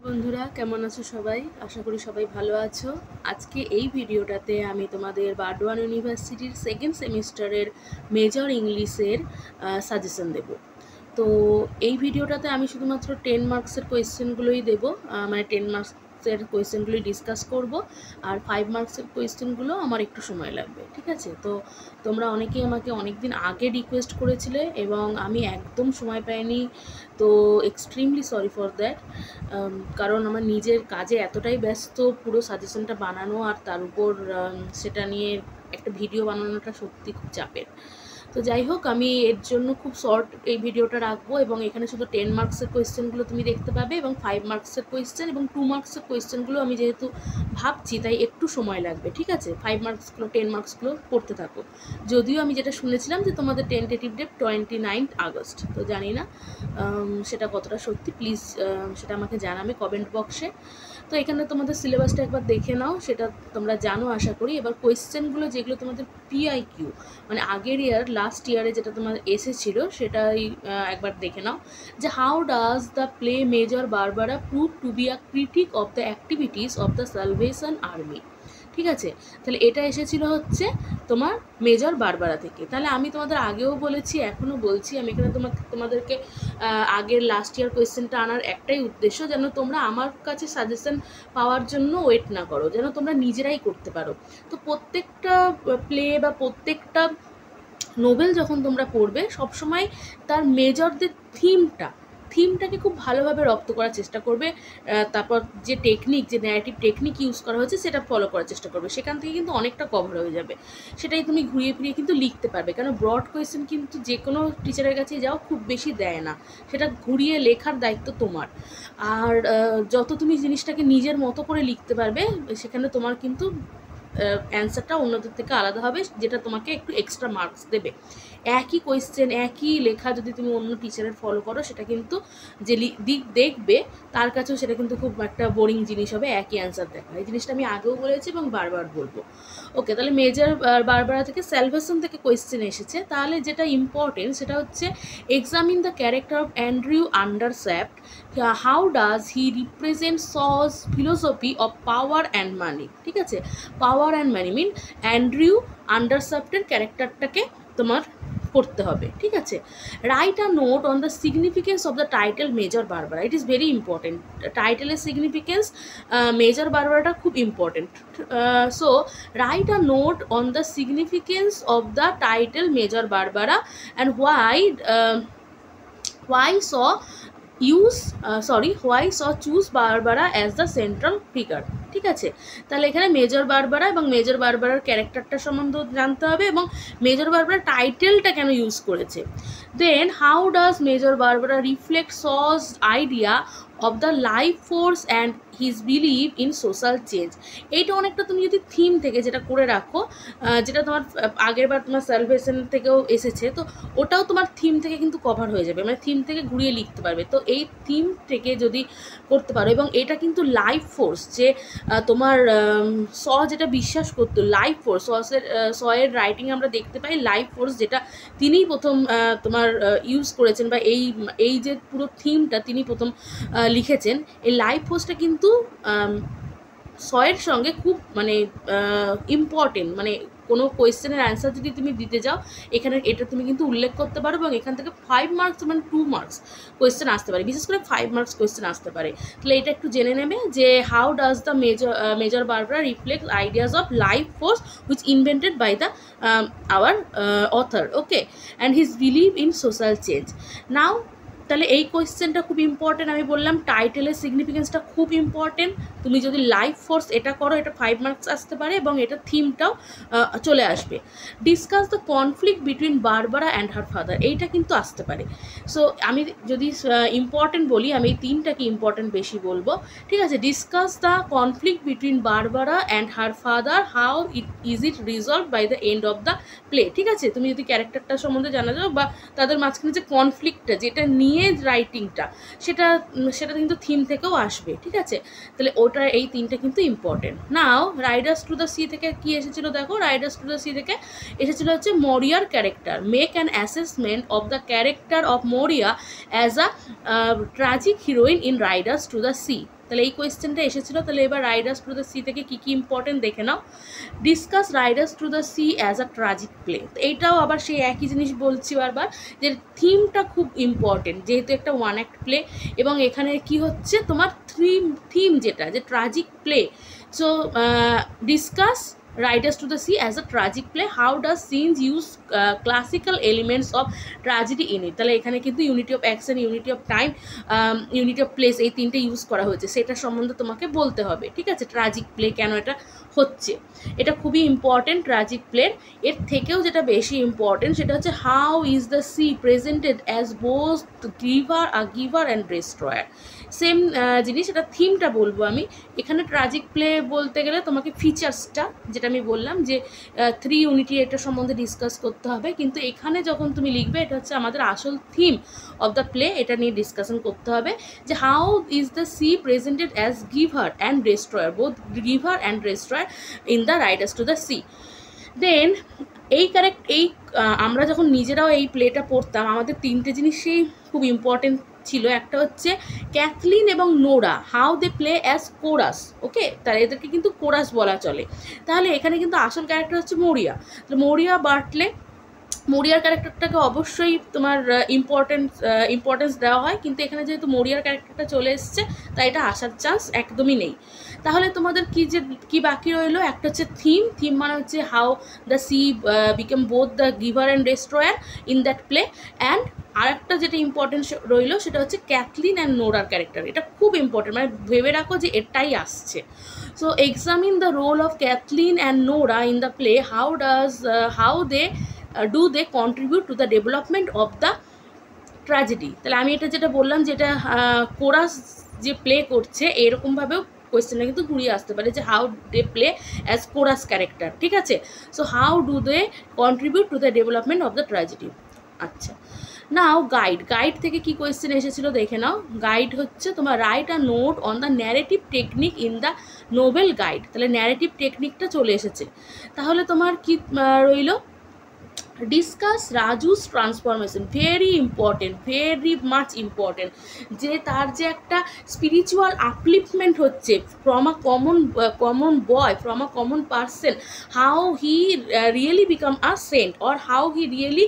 বন্ধুরা কেমন আছো সবাই? আশা করি সবাই ভালো আছো। আজকে এই ভিডিওটাতে আমি তোমাদের বার্ডওয়ান ইউনিভার্সিটির সেকেন্ড সেমিস্টারের মেজর ইংলিশের সাজেশন দেব। তো এই ভিডিওটাতে আমি শুধুমাত্র 10 মার্কসের কোয়েশ্চেনগুলোই দেবো, মানে 10 মার্কসের কোয়েশ্চেনগুলোই ডিসকাস করব, আর 5 মার্কসের কোয়েশ্চেনগুলো আমার একটু সময় লাগবে, ঠিক আছে? তো তোমরা অনেকেই আমাকে অনেক দিন আগে রিকোয়েস্ট করেছিলে এবং আমি একদম সময় পাইনি, তো এক্সট্রিমলি সরি ফর দ্যাট। কারণ আমার নিজের কাজে এতটাই ব্যস্ত, পুরো সাজেশনটা বানানো আর তার উপর সেটা নিয়ে একটা ভিডিও বানানোটা সত্যি খুব চাপের। তো যাই হোক, আমি এর জন্য খুব শর্ট এই ভিডিওটা রাখবো এবং এখানে শুধু 10 মার্কসের কোয়েশ্চেনগুলো তুমি দেখতে পাবে এবং 5 মার্কসের কোয়েশ্চেন এবং 2 মার্কসের কোয়েশ্চেনগুলো আমি যেহেতু ভাবছি তাই একটু সময় লাগবে, ঠিক আছে? 5 মার্কসগুলো 10 মার্কসগুলো পড়তে থাকো। যদিও আমি যেটা শুনেছিলাম যে তোমাদের টেন্টেটিভ ডেট 29 আগস্ট, তো জানি না সেটা কতটা সত্যি, প্লিজ সেটা আমাকে জানাবে কমেন্ট বক্সে। তো এখানে তোমাদের সিলেবাসটা একবার দেখে নাও, সেটা তোমরা জানো আশা করি। এবার কোয়েশ্চেনগুলো যেগুলো তোমাদের পিআইকিউ, মানে আগের ইয়ার লাস্ট ইয়ারে যেটা তোমার এসেছিলো সেটাই একবার দেখে নাও, যে how does the play major Barbara prove two be a critic of the activities of the salvation army. ঠিক আছে, তাহলে এটা এসেছিলো হচ্ছে তোমার মেজর বারবারা থেকে। তাহলে আমি তোমাদের আগেও বলেছি, এখনও বলছি, আমি এখানে তোমাদেরকে আগের লাস্ট ইয়ার কোয়েশ্চেনটা আনার একটাই উদ্দেশ্য, যেন তোমরা আমার কাছে সাজেশন পাওয়ার জন্য ওয়েট না করো, যেন তোমরা নিজেরাই করতে পারো। তো প্রত্যেকটা প্লে বা প্রত্যেকটা নোবেল যখন তোমরা পড়বে, সবসময় তার মেজরদের থিমটাকে খুব ভালোভাবে রপ্ত করার চেষ্টা করবে। তারপর যে টেকনিক, যে ন্যারেটিভ টেকনিক ইউজ করা হয়েছে সেটা ফলো করার চেষ্টা করবে, সেখান থেকে কিন্তু অনেকটা কভার হয়ে যাবে। সেটাই তুমি ঘুরিয়ে ফিরিয়ে কিন্তু লিখতে পারবে, কারণ ব্রড কোয়েশ্চেন কিন্তু যে কোনো টিচারের কাছে যাও খুব বেশি দেয় না, সেটা ঘুরিয়ে লেখার দায়িত্ব তোমার। আর যত তুমি জিনিসটাকে নিজের মতো করে লিখতে পারবে, সেখানে তোমার কিন্তু অ্যান্সারটা অন্যদের থেকে আলাদা হবে, যেটা তোমাকে একটু এক্সট্রা মার্কস দেবে। একই কোয়েশ্চেন, একই লেখা যদি তুমি অন্য টিচারের ফলো করো, সেটা কিন্তু যে দিক দেখবে তার কাছেও সেটা কিন্তু খুব একটা বোরিং জিনিস হবে, একই অ্যান্সার দেখা। এই জিনিসটা আমি আগেও বলেছি এবং বারবার বলবো। ওকে, তাহলে মেজর বারবারা থেকে স্যালভেশন থেকে কোয়েশ্চেন এসেছে। তাহলে যেটা ইম্পর্টেন্ট সেটা হচ্ছে examine the character of Andrew Undershaft, how does he represent Shaw's philosophy of power and money. ঠিক আছে, পাওয়ার অ্যান্ড মানি মিন অ্যান্ড্রিউ আন্ডারস্যাপ্টের ক্যারেক্টারটাকে তোমার পড়তে হবে, ঠিক আছে? Write a note on the significance of the title Major Barbara. It is very important, টাইটেলের significance Major বারবারাটা খুব important. So write a note on the significance of the title Major Barbara and why choose Barbara as the central figure. ঠিক আছে, তাহলে এখানে Major Barbara এবং Major বারবারার ক্যারেক্টারটা সম্বন্ধে জানতে হবে এবং মেজর বারবারা টাইটেলটা কেন ইউজ করেছে। Then how does Major Barbara reflect Shaw's idea of the life force and his believe in social change. এইটা অনেকটা তুমি যদি থিম থেকে যেটা করে রাখো, যেটা তোমার আগের বার তোমার সালভেশন থেকেও এসেছে, তো ওটাও তোমার থিম থেকে কিন্তু কভার হয়ে যাবে, মানে থিম থেকে ঘুরিয়ে লিখতে পারবে। তো এই থিম থেকে যদি করতে পারো, এবং এটা কিন্তু লাইফ ফোর্স, যে তোমার যেটা বিশ্বাস করতো, লাইফ ফোর্স, এর রাইটিং আমরা দেখতে পাই লাইফ ফোর্স, যেটা তিনিই প্রথম তোমার ইউজ করেছেন, বা এই যে পুরো থিমটা তিনি প্রথম লিখেছেন। এই লাইফ ফোর্সটা কিন্তু এর সঙ্গে খুব মানে ইম্পর্টেন্ট, মানে কোনো কোয়েশ্চেনের অ্যান্সার যদি তুমি দিতে যাও, এখানে এটা তুমি কিন্তু উল্লেখ করতে পারো এবং এখান থেকে 5 মার্কস মানে 2 মার্কস কোয়েশ্চেন আসতে পারে, বিশেষ করে 5 মার্কস কোয়েশ্চেন আসতে পারে। তাহলে এটা একটু জেনে নেবে যে how does the Major Barbara reflect ideas of life force which invented by the our author, okay, and his believe in social change. Now তাহলে এই কোয়েশ্চেনটা খুব ইম্পর্টেন্ট, আমি বললাম টাইটেলের সিগনিফিকেন্সটা খুব ইম্পর্টেন্ট। তুমি যদি লাইফ ফোর্স এটা করো, এটা 5 মার্কস আসতে পারে এবং এটা থিমটাও চলে আসবে। Discuss the conflict between Barbara and her father, এইটা কিন্তু আসতে পারে। সো আমি যদি ইম্পর্টেন্ট বলি, আমি এই তিনটাকে ইম্পর্টেন্ট বেশি বলবো, ঠিক আছে? Discuss the conflict between Barbara and her father, how it resolve by the end of the play. ঠিক আছে, তুমি যদি ক্যারেক্টারটা সম্বন্ধে জানা যাও বা তাদের মাঝখানে যে কনফ্লিক্টটা, যেটা নিয়ে রাইটিংটা, সেটা কিন্তু থিম থেকেও আসবে, ঠিক আছে? তাহলে ওটা এই তিনটা কিন্তু important. Now Riders to the C থেকে কি এসেছিল দেখো, রাইডার্স টু দ্য সি থেকে এসেছিল হচ্ছে মরিয়ার character. Make an assessment of the character of Maurya as a tragic heroine in Riders to the Sea. তাহলে এই কোয়েশ্চেনটা এসেছিলো। তাহলে এবার রাইডার্স টু দ্য সি থেকে কী কী ইম্পর্টেন্ট দেখে নাও। Discuss Riders to the Sea as a tragic play. তো এইটাও আবার সেই একই জিনিস বলছি বারবার, যে থিমটা খুব ইম্পর্টেন্ট, যেহেতু একটা ওয়ান অ্যাক্ট প্লে এবং এখানে কি হচ্ছে তোমার থিম যেটা, যে tragic play. So discuss Riders to the Sea as a tragic play. How does scenes use classical elements of tragedy in it? তাহলে এখানে কিন্তু unity of action, unity of time, unity of place, এই তিনটে use করা হয়েছে, সেটা সম্বন্ধে তোমাকে বলতে হবে। ঠিক আছে, ট্রাজিক প্লে কেন এটা হচ্ছে, এটা খুবই ইম্পর্টেন্ট ট্রাজিক প্লের। এর থেকেও যেটা বেশি ইম্পর্টেন্ট সেটা হচ্ছে how is the sea presented as both giver and destroyer. Same জিনিস, এটা থিমটা বলবো আমি। এখানে ট্রাজিক প্লে বলতে গেলে তোমাকে ফিচার্সটা, যেটা আমি বললাম যে 3 ইউনিটি, এটা সম্বন্ধে ডিসকাস করতে হবে। কিন্তু এখানে যখন তুমি লিখবে, এটা হচ্ছে আমাদের আসল থিম অফ দ্য প্লে, এটা নিয়ে ডিসকাশন করতে হবে যে how is the sea presented as giver and destroyer, both giver and destroyer in the Riders to the Sea. Then আমরা যখন নিজেরাও এই প্লেটা পড়তাম, আমাদের 3টে জিনিসই খুব ইম্পর্টেন্ট ছিল। একটা হচ্ছে ক্যাথলিন এবং Nora, how they play as chorus. Okay, তাহলে এদেরকে কিন্তু কোরাস বলা চলে। তাহলে এখানে কিন্তু আসল ক্যারেক্টার হচ্ছে মরিয়া। তো মরিয়া বার্টলে, মরিয়ার ক্যারেক্টারটাকে অবশ্যই তোমার ইম্পর্টেন্স দেওয়া হয়, কিন্তু এখানে যেহেতু মরিয়ার ক্যারেক্টারটা চলে এসছে, তাই এটা আসার চান্স একদমই নেই। তাহলে তোমাদের কি বাকি রইলো, একটা হচ্ছে থিম মানে হচ্ছে how the sea became both the giver and destroyer in that play, and আরেকটা যেটা ইম্পর্টেন্ট রইলো সেটা হচ্ছে ক্যাথলিন অ্যান্ড নোরার ক্যারেক্টার। এটা খুব ইম্পর্টেন্ট, মানে ভেবে রাখো যে এটাই আসছে। So examine the role of Kathleen and Nora in the play, how they do they contribute to the development of the tragedy। তাহলে আমি এটা যেটা বললাম, যেটা কোরাস যে প্লে করছে, এরকমভাবেও কোয়েশ্চেনটা কিন্তু ঘুরিয়ে আসতে পারে যে how they play as chorus character. ঠিক আছে, so how do they contribute to the development of the tragedy. আচ্ছা, নাও গাইড থেকে কি কোয়েশ্চেন এসেছিলো দেখে নাও। গাইড হচ্ছে তোমার write a note on the narrative technique in the novel guide. তাহলে ন্যারেটিভ টেকনিকটা চলে এসেছে। তাহলে তোমার কি রইল, discuss Raju's transformation. Very important, very much important, যে তার যে একটা স্পিরিচুয়াল আপলিফমেন্ট হচ্ছে from a common boy, from a common person, how he really become a saint, or how he really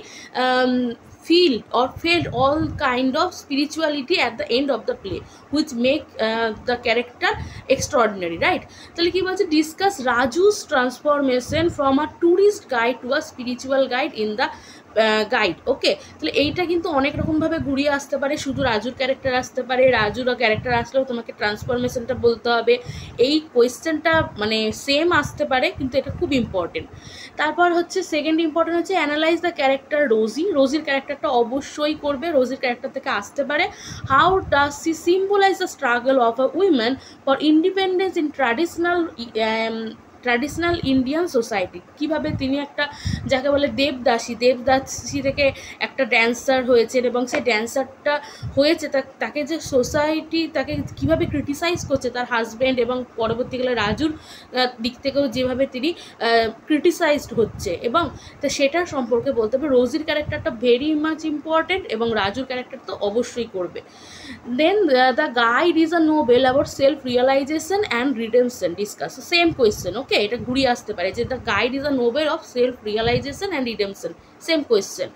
felt all kind of spirituality at the end of the play, which make the character extraordinary, right? তাহলে কি বলছে, discuss Raju's transformation from a tourist guide to a spiritual guide in the Guide. Okay, তাহলে এইটা কিন্তু অনেক রকমভাবে ঘুরিয়ে আসতে পারে, শুধু রাজুর ক্যারেক্টার আসতে পারে, রাজুর ক্যারেক্টার আসলেও তোমাকে ট্রান্সফরমেশনটা বলতে হবে। এই কোয়েশ্চেনটা মানে সেম আসতে পারে, কিন্তু এটা খুব ইম্পর্টেন্ট। তারপর হচ্ছে সেকেন্ড ইম্পর্টেন্ট হচ্ছে অ্যানালাইজ দ্য ক্যারেক্টার রোজির ক্যারেক্টারটা অবশ্যই করবে, রোজির ক্যারেক্টার থেকে আসতে পারে। How does she symbolise the struggle of a women for independence in traditional Indian society. কীভাবে তিনি একটা, যাকে বলে দেবদাসী থেকে একটা ড্যান্সার হয়েছেন, এবং সেই ড্যান্সারটা হয়েছে তাকে যে সোসাইটি তাকে কীভাবে ক্রিটিসাইজ করছে, তার হাজব্যান্ড এবং পরবর্তীকালে রাজুর দিক থেকেও যেভাবে তিনি ক্রিটিসাইজড হচ্ছে, এবং তো সেটার সম্পর্কে বলতে হবে। রোজির ক্যারেক্টারটা ভেরি মাচ ইম্পর্টেন্ট, এবং রাজুর ক্যারেক্টার তো অবশ্যই করবে। Then the Guide is a novel about self realisation and redemption, discuss. Same question. Okay, এটা ঘুরিয়ে আসতে পারে যে the Guide is a novel of self realisation and redemption, same question.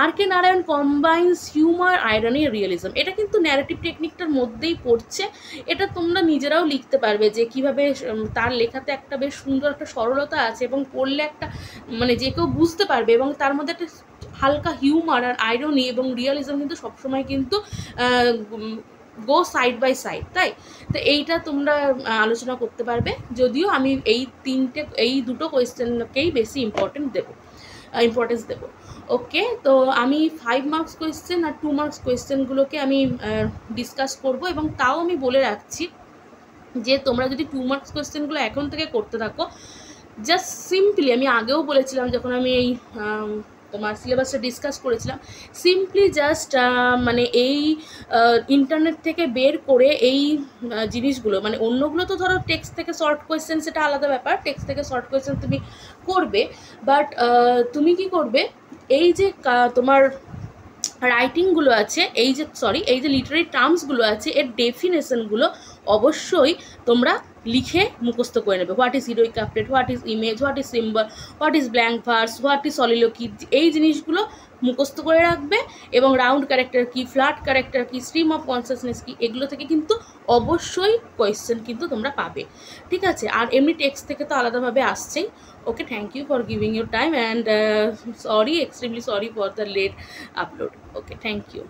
R K Narayan combines humour, irony, realism. এটা কিন্তু narrative টেকনিকটার মধ্যেই পড়ছে। এটা তোমরা নিজেরাও লিখতে পারবে যে কীভাবে তার লেখাতে একটা বেশ সুন্দর একটা সরলতা আছে, এবং পড়লে একটা মানে যে কেউ বুঝতে পারবে, এবং তার মধ্যে একটা হালকা হিউমার আর আইরনি এবং রিয়েলিজম কিন্তু সবসময় কিন্তু গো সাইড বাই সাইড, তাই তো এইটা তোমরা আলোচনা করতে পারবে। যদিও আমি এই দুটো কোয়েশ্চেনকেই বেশি ইম্পর্টেন্স দেবো। ওকে, তো আমি 5 মার্কস কোয়েশ্চেন আর 2 মার্কস কোয়েশ্চেনগুলোকে আমি ডিসকাস করব, এবং তাও আমি বলে রাখছি যে তোমরা যদি 2 মার্কস কোয়েশ্চেনগুলো এখন থেকে করতে থাকো, জাস্ট সিম্পলি, আমি আগেও বলেছিলাম যখন আমি এই তোমার সিলেবাসটা ডিসকাস করেছিলাম, সিম্পলি জাস্ট মানে এই ইন্টারনেট থেকে বের করে এই জিনিসগুলো, মানে অন্যগুলো তো ধরো টেক্সট থেকে শর্ট কোয়েশ্চেন, সেটা আলাদা ব্যাপার, টেক্সট থেকে শর্ট কোয়েশ্চেন তুমি করবে, বাট তুমি কি করবে, এই যে তোমার রাইটিংগুলো আছে, এই যে লিটারি টার্মসগুলো আছে, এর ডেফিনেশনগুলো অবশ্যই তোমরা লিখে মুখস্থ করে নেবে। What is heroic couplet, what is image, what is symbol, what is blank verse, what is soliloquy, এই জিনিসগুলো মুখস্থ করে রাখবে। এবং রাউন্ড ক্যারেক্টার কি, ফ্ল্যাট ক্যারেক্টার কি, স্ট্রিম অফ কনসিয়াসনেস কি, এগুলো থেকে কিন্তু অবশ্যই কোয়েশ্চেন কিন্তু তোমরা পাবে, ঠিক আছে। আর এমনি টেক্সট থেকে তো আলাদাভাবে আসছেই। Okay, thank you for giving your time and sorry, extremely sorry for the late upload. Okay, thank you.